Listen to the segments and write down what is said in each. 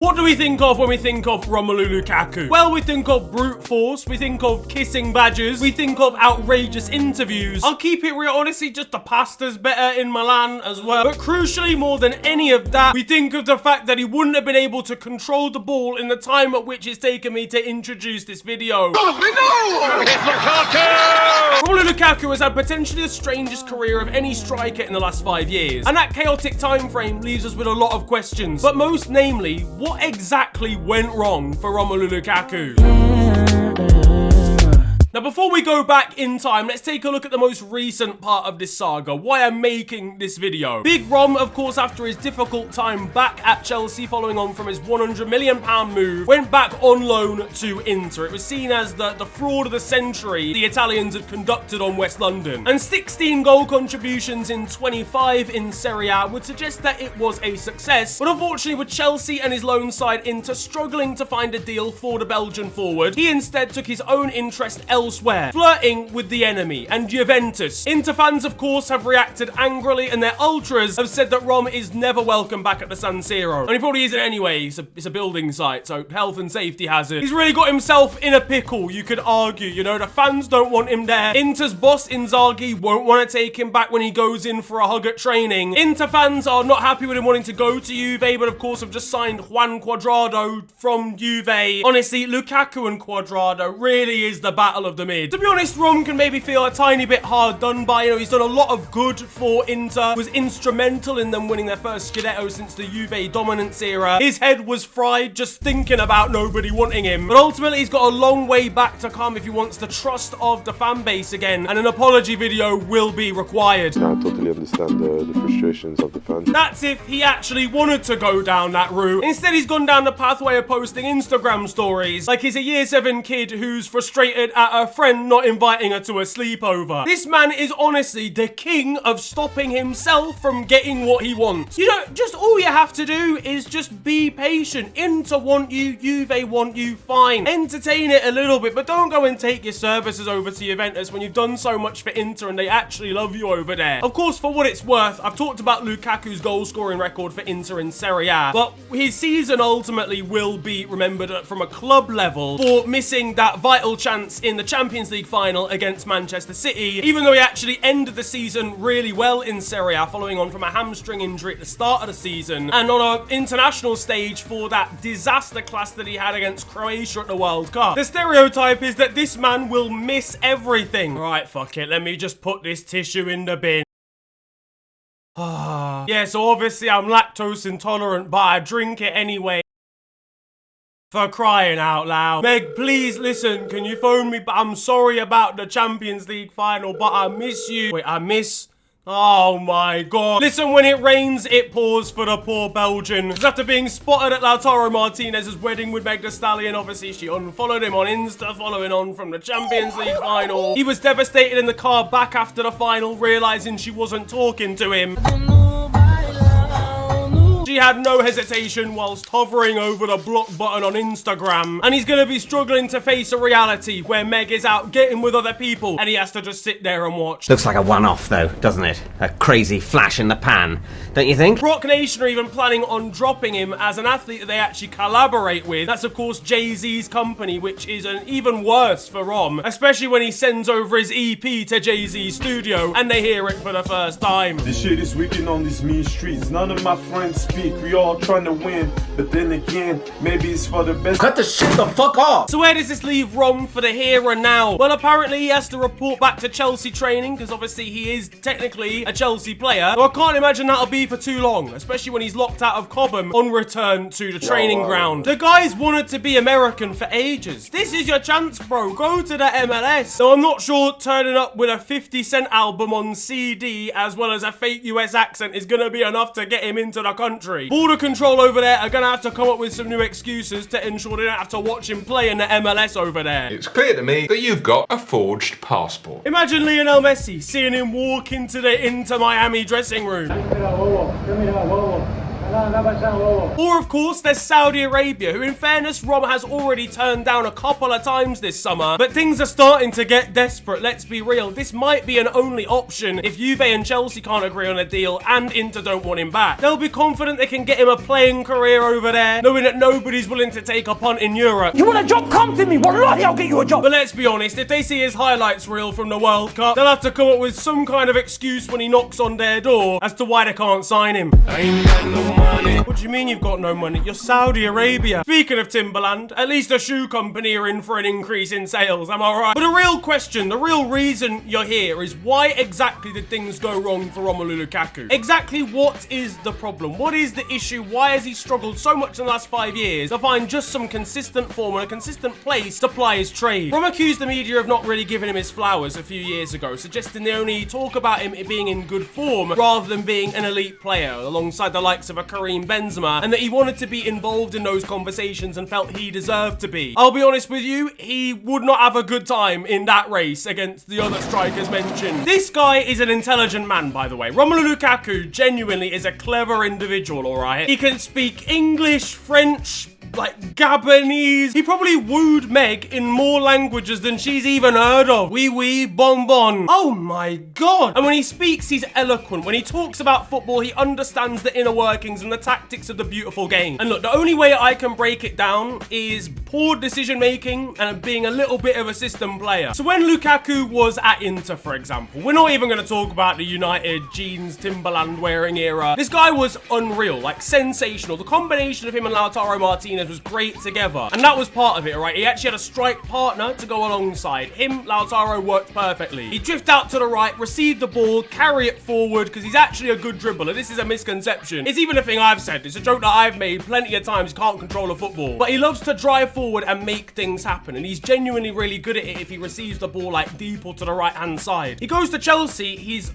What do we think of when we think of Romelu Lukaku? Well, we think of brute force, we think of kissing badgers, we think of outrageous interviews. I'll keep it real, honestly, just the pasta's better in Milan as well. But crucially, more than any of that, we think of the fact that he wouldn't have been able to control the ball in the time at which it's taken me to introduce this video. Romelu Lukaku has had potentially the strangest career of any striker in the last 5 years. And that chaotic time frame leaves us with a lot of questions. But most namely, what exactly went wrong for Romelu Lukaku? Now, before we go back in time, let's take a look at the most recent part of this saga, why I'm making this video. Big Rom, of course, after his difficult time back at Chelsea following on from his £100 million move, went back on loan to Inter. It was seen as the fraud of the century the Italians had conducted on West London. And 16 goal contributions in 25 in Serie A would suggest that it was a success. But unfortunately, with Chelsea and his loan side Inter struggling to find a deal for the Belgian forward, he instead took his own interest elsewhere, flirting with the enemy and Juventus. Inter fans, of course, have reacted angrily, and their ultras have said that Rom is never welcome back at the San Siro. And he probably isn't anyway. It's a building site, so health and safety hazard. He's really got himself in a pickle, you could argue. You know, the fans don't want him there. Inter's boss, Inzaghi, won't want to take him back when he goes in for a hug at training. Inter fans are not happy with him wanting to go to Juve, but of course have just signed Juan Cuadrado from Juve. Honestly, Lukaku and Cuadrado really is the battle of the mid. To be honest, Rom can maybe feel a tiny bit hard done by. You know, he's done a lot of good for Inter, was instrumental in them winning their first Scudetto since the Juve dominance era. His head was fried just thinking about nobody wanting him. But ultimately, he's got a long way back to come if he wants the trust of the fan base again, and an apology video will be required. I totally understand the frustrations of the fans. That's if he actually wanted to go down that route. Instead, he's gone down the pathway of posting Instagram stories like he's a year 7 kid who's frustrated at a friend not inviting her to a sleepover. This man is honestly the king of stopping himself from getting what he wants. You know, just all you have to do is just be patient. Inter want you, Juve want you, fine. Entertain it a little bit, but don't go and take your services over to Juventus when you've done so much for Inter and they actually love you over there. Of course, for what it's worth, I've talked about Lukaku's goal scoring record for Inter in Serie A, but his season ultimately will be remembered from a club level for missing that vital chance in the Champions League final against Manchester City, even though he actually ended the season really well in Serie A following on from a hamstring injury at the start of the season, and on an international stage for that disaster class that he had against Croatia at the World Cup. The stereotype is that this man will miss everything. Right, fuck it, let me just put this tissue in the bin. Yeah, so obviously I'm lactose intolerant, but I drink it anyway. For crying out loud. Meg, please listen, can you phone me? But I'm sorry about the Champions League final, but I miss you. Wait, I miss... Oh my god. Listen, when it rains, it pours for the poor Belgian. Because after being spotted at Lautaro Martinez's wedding with Meg Thee Stallion, obviously she unfollowed him on Insta following on from the Champions League final. He was devastated in the car back after the final, realizing she wasn't talking to him. She had no hesitation whilst hovering over the block button on Instagram. And he's going to be struggling to face a reality where Meg is out getting with other people and he has to just sit there and watch. Looks like a one-off though, doesn't it? A crazy flash in the pan, don't you think? Rock Nation are even planning on dropping him as an athlete that they actually collaborate with. That's of course Jay-Z's company, which is an even worse for Rom, especially when he sends over his EP to Jay-Z's studio and they hear it for the first time. This shit is wicked on these mean streets. None of my friends speak. We all trying to win, but then again, maybe it's for the best. Cut the shit the fuck off! So where does this leave Rom for the here and now? Well, apparently he has to report back to Chelsea training because obviously he is technically a Chelsea player. So I can't imagine that'll be for too long, especially when he's locked out of Cobham on return to the training ground. The guy's wanted to be American for ages. This is your chance, bro. Go to the MLS. So I'm not sure turning up with a 50 Cent album on CD as well as a fake US accent is gonna be enough to get him into the country. Border control over there are going to have to come up with some new excuses to ensure they don't have to watch him play in the MLS over there. It's clear to me that you've got a forged passport. Imagine Lionel Messi seeing him walk into the Inter Miami dressing room. Or, of course, there's Saudi Arabia, who, in fairness, Rom has already turned down a couple of times this summer, but things are starting to get desperate, let's be real. This might be an only option if Juve and Chelsea can't agree on a deal and Inter don't want him back. They'll be confident they can get him a playing career over there, knowing that nobody's willing to take a punt in Europe. You want a job? Come to me. Wallahi, I'll get you a job. But let's be honest, if they see his highlights reel from the World Cup, they'll have to come up with some kind of excuse when he knocks on their door as to why they can't sign him. I ain't got no money. What do you mean you've got no money? You're Saudi Arabia. Speaking of Timberland, at least a shoe company are in for an increase in sales, am I right? But the real question, the real reason you're here is why exactly did things go wrong for Romelu Lukaku? Exactly what is the problem? What is the issue? Why has he struggled so much in the last 5 years to find just some consistent form and a consistent place to ply his trade? Rom accused the media of not really giving him his flowers a few years ago, suggesting they only talk about him being in good form rather than being an elite player alongside the likes of a Karim Benzema, and that he wanted to be involved in those conversations and felt he deserved to be. I'll be honest with you, he would not have a good time in that race against the other strikers mentioned. This guy is an intelligent man, by the way. Romelu Lukaku genuinely is a clever individual, alright? He can speak English, French, like Gabonese. He probably wooed Meg in more languages than she's even heard of. Oui, oui, bon, bon. Oh my God. And when he speaks, he's eloquent. When he talks about football, he understands the inner workings and the tactics of the beautiful game. And look, the only way I can break it down is poor decision making and being a little bit of a system player. So when Lukaku was at Inter, for example, we're not even going to talk about the United jeans Timberland wearing era. This guy was unreal, like sensational. The combination of him and Lautaro Martinez was great together, and that was part of it, right? He actually had a strike partner to go alongside him. Lautaro worked perfectly. He'd drift out to the right, receive the ball, carry it forward, because he's actually a good dribbler. This is a misconception. It's even a thing I've said. It's a joke that I've made plenty of times. He can't control a football, but he loves to drive forward and make things happen, and he's genuinely really good at it if he receives the ball like deep or to the right hand side. He goes to Chelsea, he's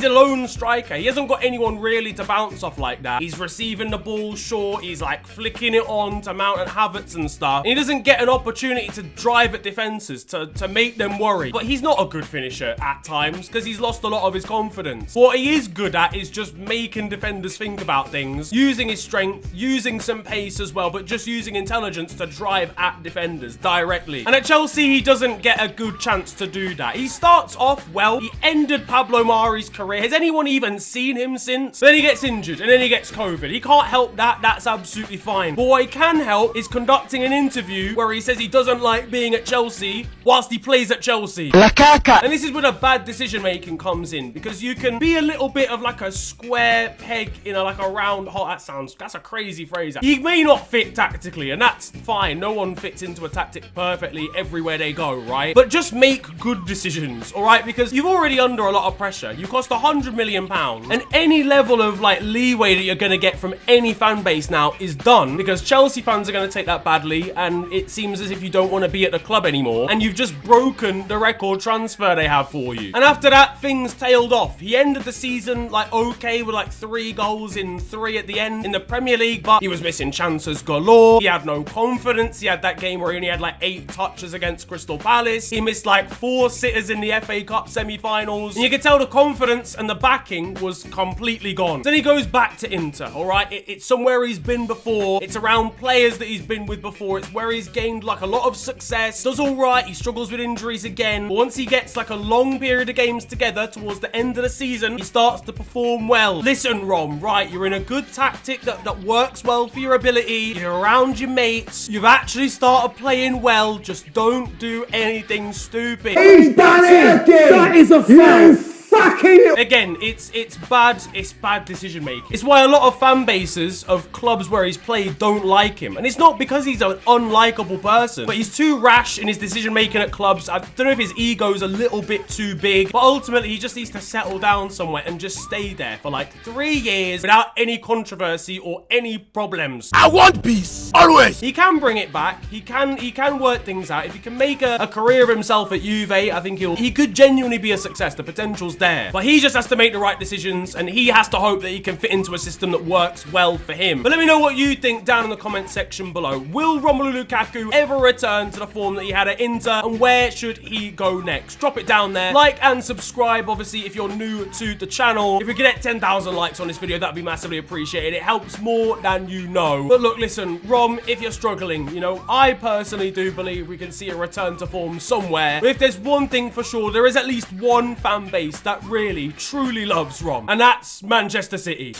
a lone striker. He hasn't got anyone really to bounce off like that. He's receiving the ball short, he's like flicking it on to Mount and Havertz and stuff. And he doesn't get an opportunity to drive at defenses, to make them worry. But he's not a good finisher at times because he's lost a lot of his confidence. What he is good at is just making defenders think about things, using his strength, using some pace as well, but just using intelligence to drive at defenders directly. And at Chelsea, he doesn't get a good chance to do that. He starts off well. He ended Pablo Mari's career. Has anyone even seen him since? Then he gets injured and then he gets COVID. He can't help that. That's absolutely fine. But what he can help is conducting an interview where he says he doesn't like being at Chelsea whilst he plays at Chelsea. And this is where the bad decision making comes in, because you can be a little bit of like a square peg in a round hole. That's a crazy phrase. He may not fit tactically, and that's fine. No one fits into a tactic perfectly everywhere they go, right? But just make good decisions, all right? Because you're already under a lot of pressure. You cost £100 million, and any level of like leeway that you're going to get from any fan base now is done, because Chelsea fans are going to take that badly, and it seems as if you don't want to be at the club anymore, and you've just broken the record transfer they have for you. And after that, things tailed off. He ended the season like okay with like 3 goals in 3 at the end in the Premier League, but he was missing chances galore. He had no confidence. He had that game where he only had like 8 touches against Crystal Palace. He missed like 4 sitters in the FA Cup semi-finals, and you could tell the confidence and the backing was completely gone. Then he goes back to Inter, all right? It's somewhere he's been before. It's around players that he's been with before. It's where he's gained like a lot of success. Does all right. He struggles with injuries again. But once he gets like a long period of games together towards the end of the season, he starts to perform well. Listen, Rom, right? You're in a good tactic that works well for your ability. You're around your mates. You've actually started playing well. Just don't do anything stupid. He's done it again. That is a foul. Again, it's bad decision making. It's why a lot of fan bases of clubs where he's played don't like him. And it's not because he's an unlikable person, but he's too rash in his decision making at clubs. I don't know if his ego's a little bit too big, but ultimately he just needs to settle down somewhere and just stay there for like 3 years without any controversy or any problems. I want peace, always. He can bring it back. He can work things out. If he can make a career of himself at Juve, I think he could genuinely be a success. The potential's there. there. But he just has to make the right decisions, and he has to hope that he can fit into a system that works well for him. But let me know what you think down in the comment section below. Will Romelu Lukaku ever return to the form that he had at Inter, and where should he go next? Drop it down there. Like and subscribe, obviously, if you're new to the channel. If we can get 10,000 likes on this video, that'd be massively appreciated. It helps more than you know. But look, listen, Rom, if you're struggling, you know, I personally do believe we can see a return to form somewhere. But if there's one thing for sure, there is at least one fan base that really, truly loves Rom, and that's Manchester City.